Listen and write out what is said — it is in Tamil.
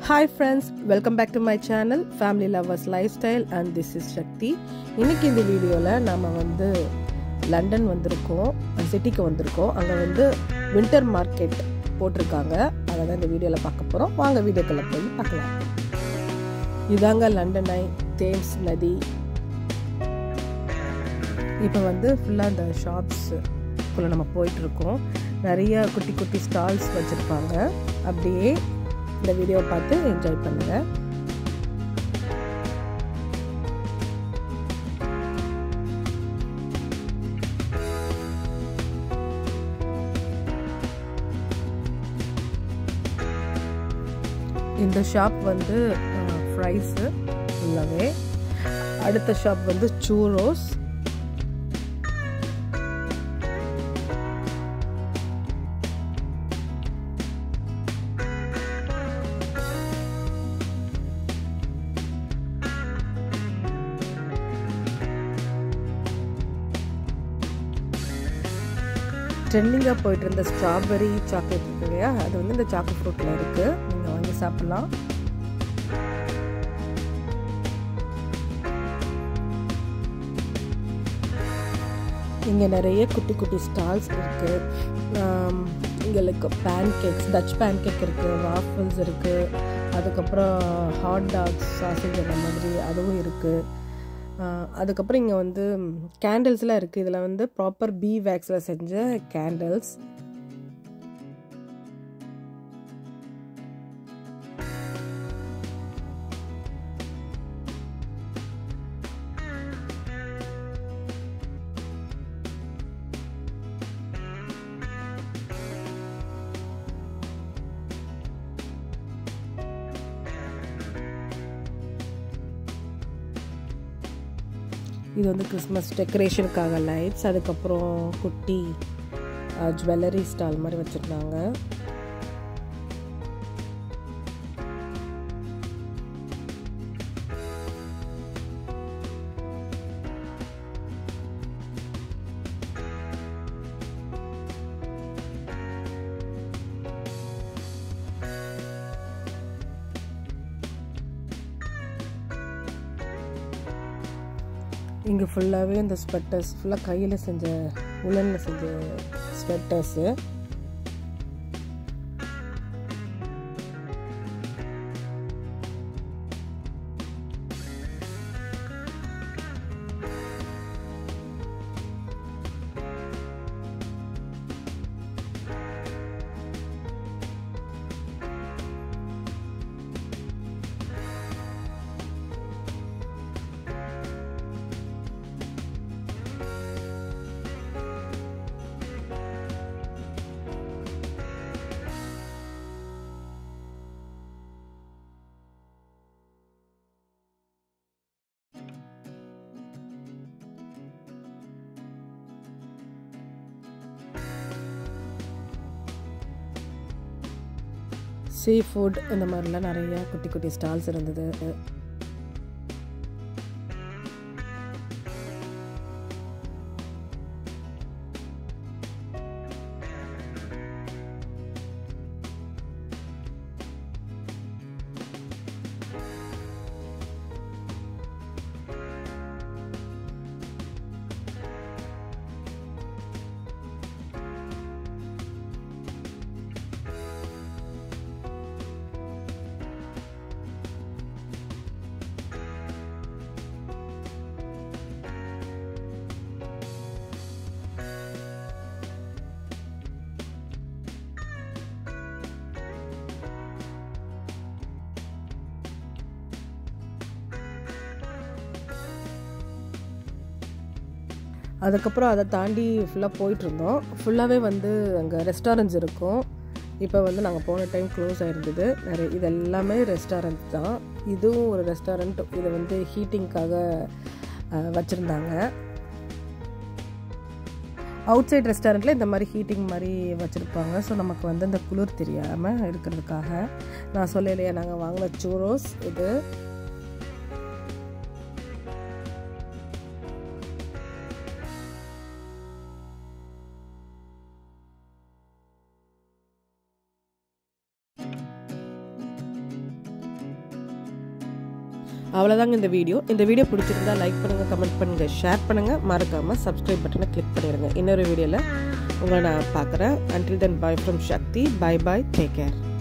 Hi friends, welcome back to my channel Family Lovers Lifestyle and this is Shakti. இன்னைக்கு இந்த வீடியோல நாம வந்து லண்டன் வந்திருக்கோம், சிட்டிக்கு வந்திருக்கோம். அங்க வந்து வின்டர் மார்க்கெட் போட்டிருக்காங்க. அதை தான் இந்த வீடியோல பார்க்க போறோம். வாங்க வீடியோக்குள்ள போய் பார்க்கலாம். இதாங்க லண்டன் ஐ தேம்ஸ் நதி. இப்போ வந்து ஃபுல்லா இந்த ஷாப்ஸ் குள்ள நம்ம போயிட்டு இருக்கோம். நிறைய குட்டி குட்டி ஸ்டால்ஸ் வச்சிருப்பாங்க. அப்படியே இந்த வீடியோ பார்த்து என்ஜாய் பண்ணுங்க. இந்த ஷாப் வந்து ஃப்ரைஸ் ஃபுல்லாவே. அடுத்த ஷாப் வந்து சூரோஸ். ட்ரெண்டிங்காக போயிட்டு இருந்த ஸ்ட்ராபெரி சாக்லேட் இருக்கு இல்லையா, அது வந்து இந்த சாக்லேட் ஃப்ரூட்டில் இருக்குது. நீங்கள் வாங்கி சாப்பிட்லாம். இங்கே நிறைய குட்டி குட்டி ஸ்டால்ஸ் இருக்குது. இங்களுக்கு பேன்கேக்ஸ், டச் பேன்கேக் இருக்குது, வாஃபிள்ஸ் இருக்குது, அதுக்கப்புறம் ஹாட் டாக்ஸ், சாசேஜ் அந்த மாதிரி அதுவும் இருக்குது. அதுக்கப்புறம் இங்கே வந்து கேண்டில்ஸ்லாம் இருக்குது. இதில் வந்து ப்ராப்பர் பீ வேக்ஸில் செஞ்ச கேண்டில்ஸ். இது வந்து கிறிஸ்மஸ் டெக்கரேஷனுக்காக லைட்ஸ். அதுக்கப்புறம் குட்டி ஜுவல்லரி ஸ்டால் மாதிரி வச்சுருந்தாங்க. இங்கே ஃபுல்லாகவே இந்த ஸ்வெட்டர்ஸ், ஃபுல்லாக கையில் செஞ்ச உலனில் செஞ்ச ஸ்வெட்டர்ஸு. சீ ஃபுட் இந்த மாதிரிலாம் நிறைய குட்டி குட்டி ஸ்டால்ஸ் இருந்தது. அதுக்கப்புறம் அதை தாண்டி ஃபுல்லாக போயிட்டுருந்தோம். ஃபுல்லாகவே வந்து அங்கே ரெஸ்டாரண்ட்ஸ் இருக்கும். இப்போ வந்து நாங்கள் போன டைம் க்ளோஸ் ஆகிருந்தது. இது எல்லாமே ரெஸ்டாரண்ட் தான். இதுவும் ஒரு ரெஸ்டாரண்ட். இதை வந்து ஹீட்டிங்காக வச்சுருந்தாங்க. அவுட் சைட் ரெஸ்டாரண்ட்டில் இந்த மாதிரி ஹீட்டிங் மாதிரி வச்சுருப்பாங்க. ஸோ நமக்கு வந்து அந்த குளிர் தெரியாமல் இருக்கிறதுக்காக. நான் சொல்லலையா, நாங்கள் வாங்கின சூரோஸ் இது. அவ்வளோதாங்க இந்த வீடியோ பிடிச்சிருந்தா லைக் பண்ணுங்கள், கமெண்ட் பண்ணுங்கள், ஷேர் பண்ணுங்கள், மறக்காமல் சப்ஸ்கிரைப் பட்டனை கிளிக் பண்ணிடுங்க. இன்னொரு வீடியோவில் உங்களை நான் பார்க்குறேன். Until then, bye from Shakti. Bye, take care.